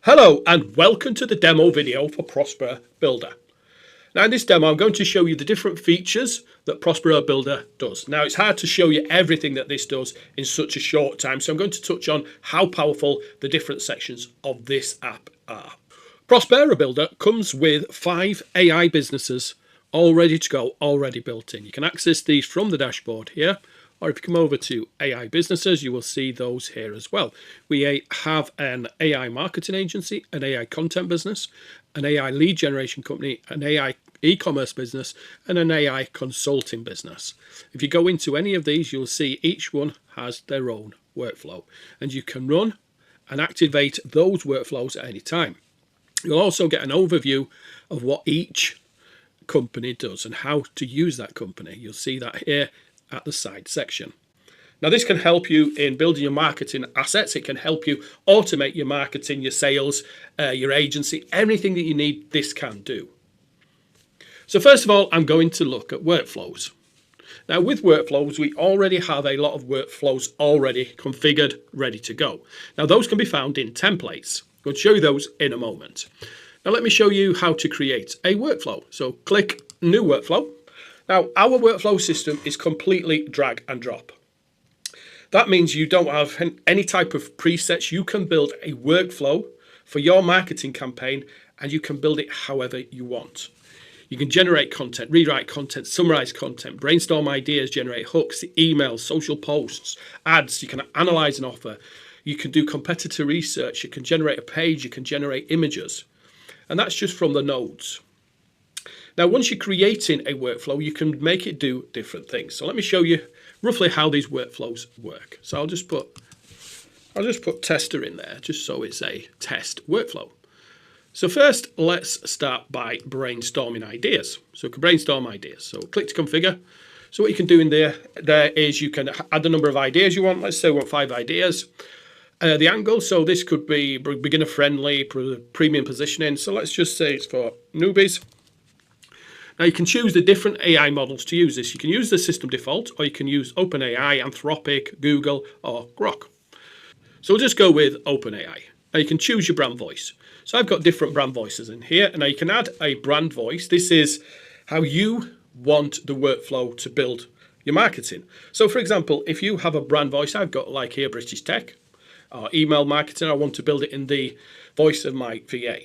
Hello and welcome to the demo video for ProsperaBuilder. Now in this demo I'm going to show you the different features that ProsperaBuilder does. Now it's hard to show you everything that this does in such a short time, so I'm going to touch on how powerful the different sections of this app are. ProsperaBuilder comes with 5 AI businesses all ready to go, already built in. You can access these from the dashboard here, or if you come over to AI businesses, you will see those here as well. We have an AI marketing agency, an AI content business, an AI lead generation company, an AI e-commerce business, and an AI consulting business. If you go into any of these, you'll see each one has their own workflow, and you can run and activate those workflows at any time. You'll also get an overview of what each company does and how to use that company. You'll see that here at the side section. Now this can help you in building your marketing assets. It can help you automate your marketing, your sales, your agency, everything that you need, this can do. So first of all, I'm going to look at workflows. Now with workflows, we already have a lot of workflows already configured, ready to go. Now those can be found in templates. I'm going to show you those in a moment. Now let me show you how to create a workflow. So click New Workflow. Now, our workflow system is completely drag and drop. That means you don't have any type of presets. You can build a workflow for your marketing campaign and you can build it however you want. You can generate content, rewrite content, summarize content, brainstorm ideas, generate hooks, emails, social posts, ads. You can analyze an offer. You can do competitor research. You can generate a page. You can generate images. And that's just from the nodes. Now, once you're creating a workflow, you can make it do different things. So let me show you roughly how these workflows work. So I'll just put tester in there, just so it's a test workflow. So first, let's start by brainstorming ideas. So we can brainstorm ideas. So click to configure. So what you can do in there is you can add the number of ideas you want. Let's say we want 5 ideas. The angle, so this could be beginner friendly, premium positioning. So let's just say it's for newbies. Now you can choose the different AI models to use this. You can use the system default, or you can use OpenAI, Anthropic, Google, or Grok. So we'll just go with OpenAI. Now you can choose your brand voice. So I've got different brand voices in here, and now you can add a brand voice. This is how you want the workflow to build your marketing. So for example, if you have a brand voice, I've got like here British Tech, or email marketing, I want to build it in the voice of my VA.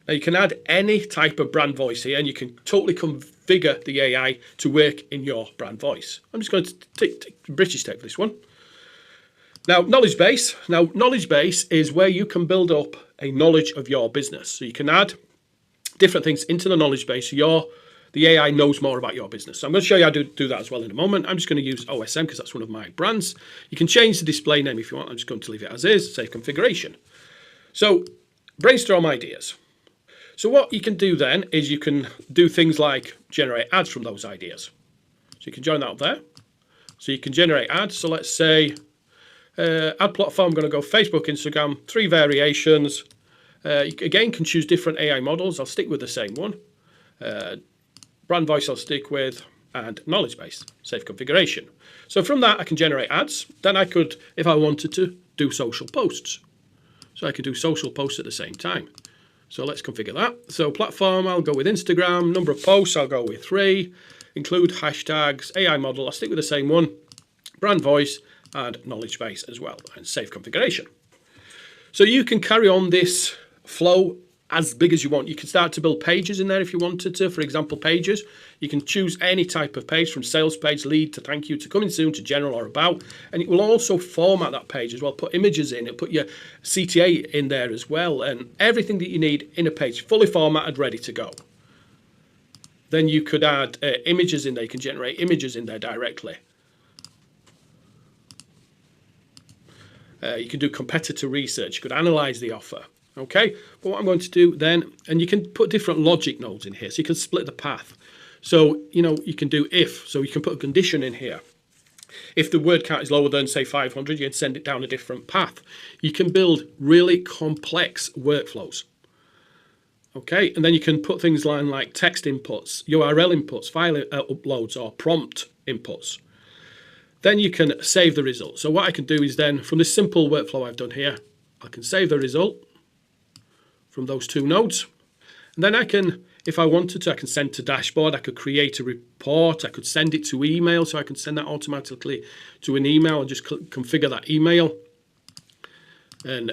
Now you can add any type of brand voice here and you can totally configure the AI to work in your brand voice. I'm just going to take British Tech for this one. Now knowledge base. Now knowledge base is where you can build up a knowledge of your business. So you can add different things into the knowledge base so the AI knows more about your business. So I'm going to show you how to do that as well in a moment. I'm just going to use OSM because that's one of my brands. You can change the display name if you want. I'm just going to leave it as is, save configuration. So brainstorm ideas. So what you can do then is you can do things like generate ads from those ideas. So you can join that up there. So you can generate ads. So let's say ad platform, I'm going to go Facebook, Instagram, 3 variations. You again can choose different AI models. I'll stick with the same one. Brand voice I'll stick with, and knowledge base, save configuration. So from that I can generate ads. Then I could, if I wanted to, do social posts. So I could do social posts at the same time. So let's configure that. So platform, I'll go with Instagram. Number of posts, I'll go with 3. Include hashtags, AI model, I'll stick with the same one. Brand voice and knowledge base as well, and save configuration. So you can carry on this flow as big as you want. You can start to build pages in there if you wanted to. For example, pages. You can choose any type of page from sales page, lead to thank you to coming soon to general or about. And it will also format that page as well. Put images in it, put your CTA in there as well. And everything that you need in a page, fully formatted, ready to go. Then you could add images in there. You can generate images in there directly. You can do competitor research. You could analyze the offer. Okay, but what I'm going to do then, and you can put different logic nodes in here, so you can split the path. So, you can do if, so you can put a condition in here. If the word count is lower than, say, 500, you can send it down a different path. You can build really complex workflows. Okay, and then you can put things like text inputs, URL inputs, file uploads, or prompt inputs. Then you can save the result. So what I can do is then, from this simple workflow I've done here, I can save the result. from those two nodes. And then I can, if I wanted to, I can send to dashboard. I could create a report. I could send it to email, so I can send that automatically to an email and just configure that email. And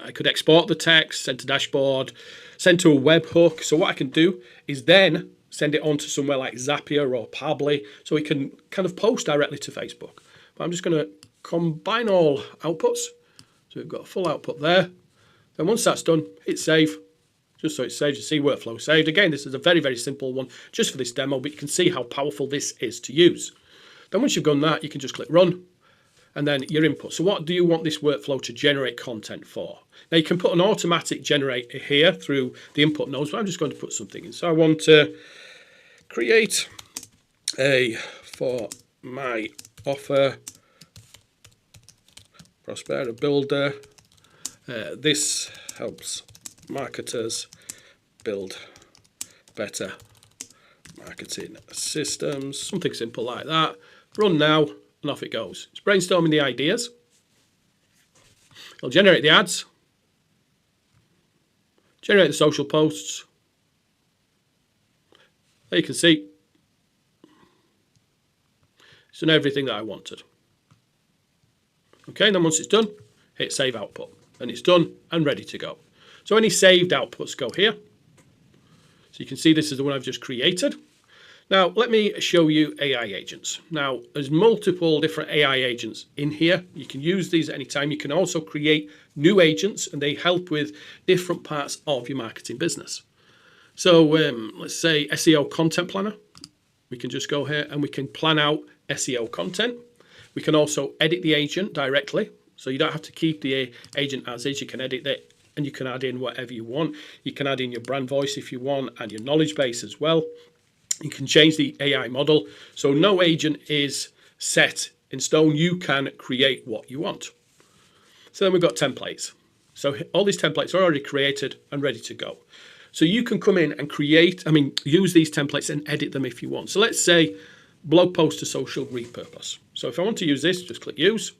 I could export the text, send to dashboard, send to a webhook. So what I can do is then send it on to somewhere like Zapier or Pabbly, so it can kind of post directly to Facebook. But I'm just going to combine all outputs. So we've got a full output there. Then once that's done, hit save. Just so it's saved, you see workflow saved. Again, this is a very, very simple one just for this demo, but you can see how powerful this is to use. Then once you've done that, you can just click run, and then your input. So what do you want this workflow to generate content for? Now you can put an automatic generator here through the input nodes, but I'm just going to put something in. So I want to create a for my offer ProsperaBuilder. This helps marketers build better marketing systems. Something simple like that. Run now, and off it goes. It's brainstorming the ideas. It'll generate the ads, generate the social posts. There you can see it's done everything that I wanted. Okay, and then once it's done, hit save output, and it's done and ready to go. So any saved outputs go here. So you can see this is the one I've just created. Now let me show you AI agents. Now there's multiple different AI agents in here. You can use these at any time. You can also create new agents, and they help with different parts of your marketing business. So let's say SEO content planner. We can just go here and we can plan out SEO content. We can also edit the agent directly. So you don't have to keep the agent as is. You can edit it and you can add in whatever you want. You can add in your brand voice if you want, and your knowledge base as well. You can change the AI model. So no agent is set in stone. You can create what you want. So then we've got templates. So all these templates are already created and ready to go. So you can come in and use these templates and edit them if you want. So let's say blog post to social repurpose. So if I want to use this, just click use,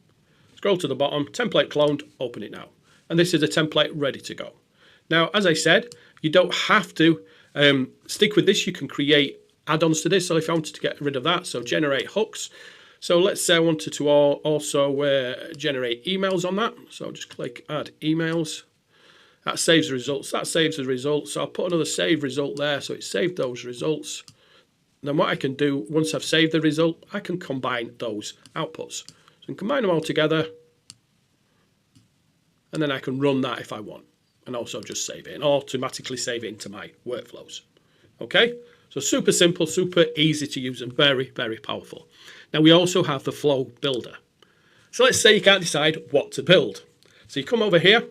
scroll to the bottom, template cloned, open it now. And this is a template ready to go. Now, as I said, you don't have to stick with this. You can create add-ons to this. So if I wanted to get rid of that, so generate hooks. So let's say I wanted to also generate emails on that. So just click add emails. That saves the results. That saves the results. So I'll put another save result there. So it saved those results. And then what I can do, once I've saved the result, I can combine those outputs. So I can combine them all together. And then I can run that if I want, and also just save it and automatically save it into my workflows. Okay, so super simple, super easy to use, and very, very powerful. Now we also have the flow builder. So let's say you can't decide what to build. So you come over here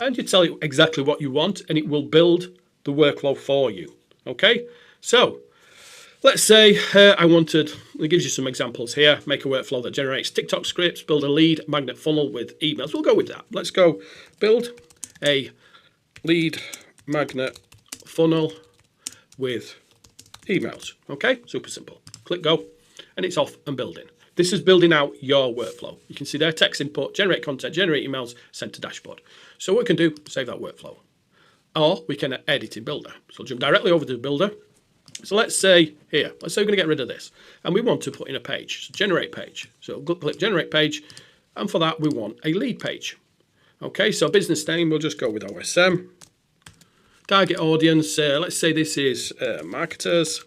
and you tell it exactly what you want, and it will build the workflow for you. Okay, so let's say it gives you some examples here. Make a workflow that generates TikTok scripts, build a lead magnet funnel with emails. We'll go with that. Let's go build a lead magnet funnel with emails. Okay, super simple. Click go, and it's off and building. This is building out your workflow. You can see there, text input, generate content, generate emails, send to dashboard. So what we can do, save that workflow. Or we can edit in Builder. So I'll jump directly over to Builder. So let's say here, let's say we're going to get rid of this, and we want to put in a page. So generate page. So click generate page, and for that we want a lead page. Okay, so business name, we'll just go with OSM. Target audience, let's say this is marketers.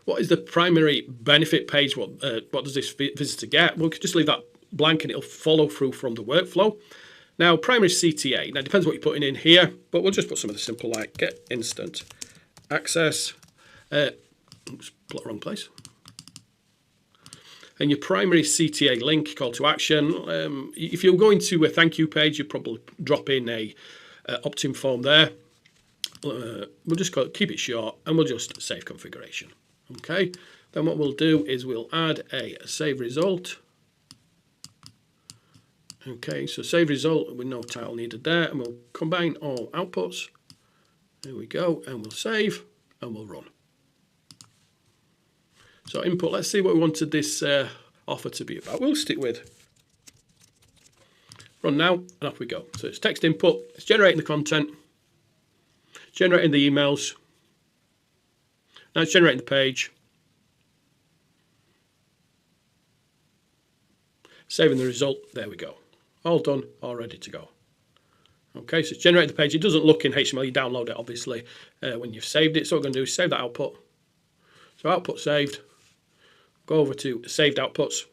What is the primary benefit page? What does this visitor get? We'll just leave that blank and it'll follow through from the workflow. Now, primary CTA. Now, it depends what you're putting in here, but we'll just put some of the simple like get instant access. Oops, put wrong place. And your primary CTA link, call to action. If you're going to a thank you page, you probably drop in a opt-in form there. We'll just keep it short, and we'll just save configuration. Okay, then what we'll do is we'll add a save result. Okay, so save result with no title needed there, and we'll combine all outputs. There we go, and we'll save, and we'll run. So input, let's see what we wanted this offer to be about. We'll stick with run now, and off we go. So it's text input, it's generating the content. generating the emails. Now it's generating the page. Saving the result. There we go. All done, all ready to go. Okay, so it's generated the page. It doesn't look in HTML. You download it, obviously, when you've saved it. So what we're going to do is save that output. So output saved. Go over to saved outputs.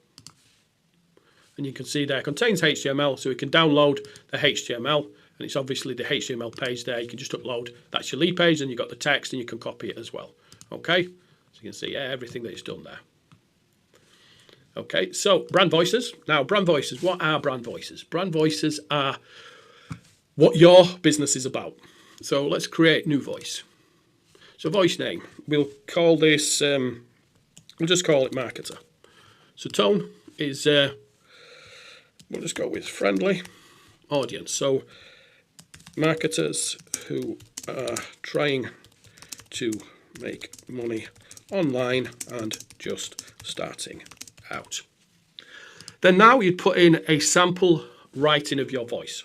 And you can see there, it contains HTML. So we can download the HTML. And it's obviously the HTML page there. You can just upload. That's your lead page. And you've got the text. And you can copy it as well. Okay, so you can see everything that it's done there. Okay, so brand voices. Now, brand voices, what are brand voices? Brand voices are what your business is about. So let's create new voice. So voice name, we'll call this, we'll just call it marketer. So tone is, we'll just go with friendly audience. So marketers who are trying to make money online and just starting out. Then now you'd put in a sample writing of your voice.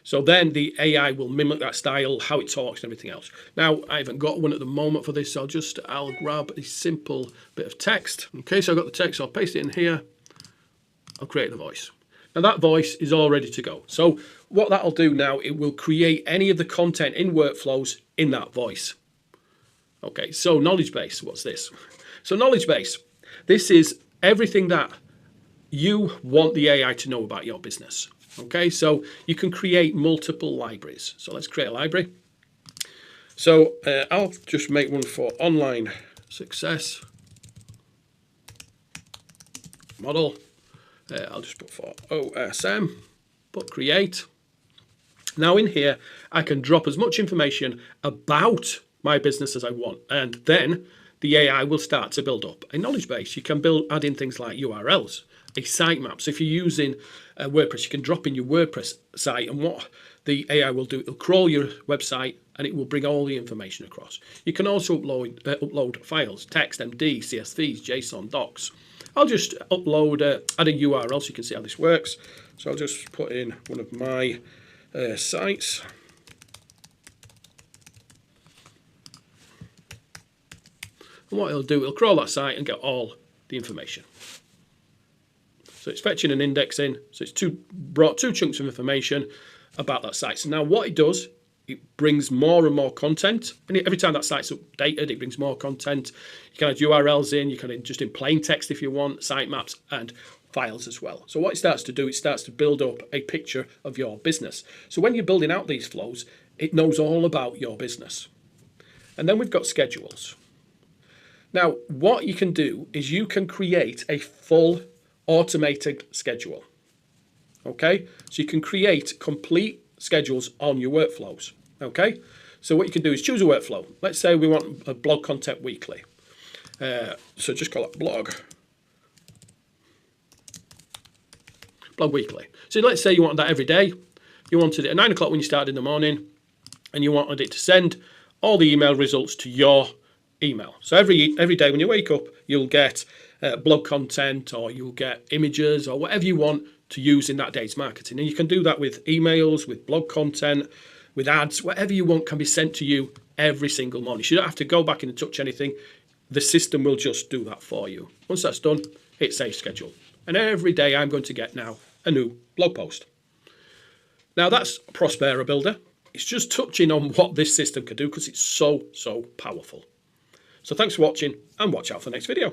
So then the AI will mimic that style, how it talks and everything else. Now I haven't got one at the moment for this, so I'll grab a simple bit of text. Okay, so I've got the text, so I'll paste it in here. I'll create the voice. Now that voice is all ready to go. So what that'll do now, it will create any of the content in workflows in that voice. Okay, so knowledge base, what's this? So knowledge base, this is everything that you want the AI to know about your business. Okay, so you can create multiple libraries. So let's create a library. So I'll just make one for online success model. I'll just put for OSM, put create. Now in here, I can drop as much information about my business as I want. And then the AI will start to build up a knowledge base. You can add in things like URLs, a sitemap. So if you're using WordPress, you can drop in your WordPress site, and what the AI will do, it'll crawl your website and it will bring all the information across. You can also upload files, text, MD, CSVs, JSON, docs. I'll just upload, add a URL so you can see how this works. So I'll just put in one of my sites. And what it'll do, it'll crawl that site and get all the information. So it's fetching and indexing. So it's brought two chunks of information about that site. So now what it does, it brings more and more content. And every time that site's updated, it brings more content. You can add URLs in. You can just in plain text if you want, sitemaps and files as well. So what it starts to do, it starts to build up a picture of your business. So when you're building out these flows, it knows all about your business. And then we've got schedules. Now, what you can do is you can create a full automated schedule. Okay, so you can create complete schedules on your workflows. Okay, so what you can do is choose a workflow. Let's say we want a blog content weekly. So just call it blog weekly. So let's say you wanted that every day. You wanted it at 9 o'clock when you started in the morning, and you wanted it to send all the email results to your email. So every day when you wake up, you'll get blog content, or you'll get images, or whatever you want to use in that day's marketing. And you can do that with emails, with blog content, with ads, whatever you want can be sent to you every single morning. So you don't have to go back in and touch anything. The system will just do that for you. Once that's done, hit save schedule. And every day I'm going to get now a new blog post. Now that's ProsperaBuilder. It's just touching on what this system can do because it's so powerful. So thanks for watching, and watch out for the next video.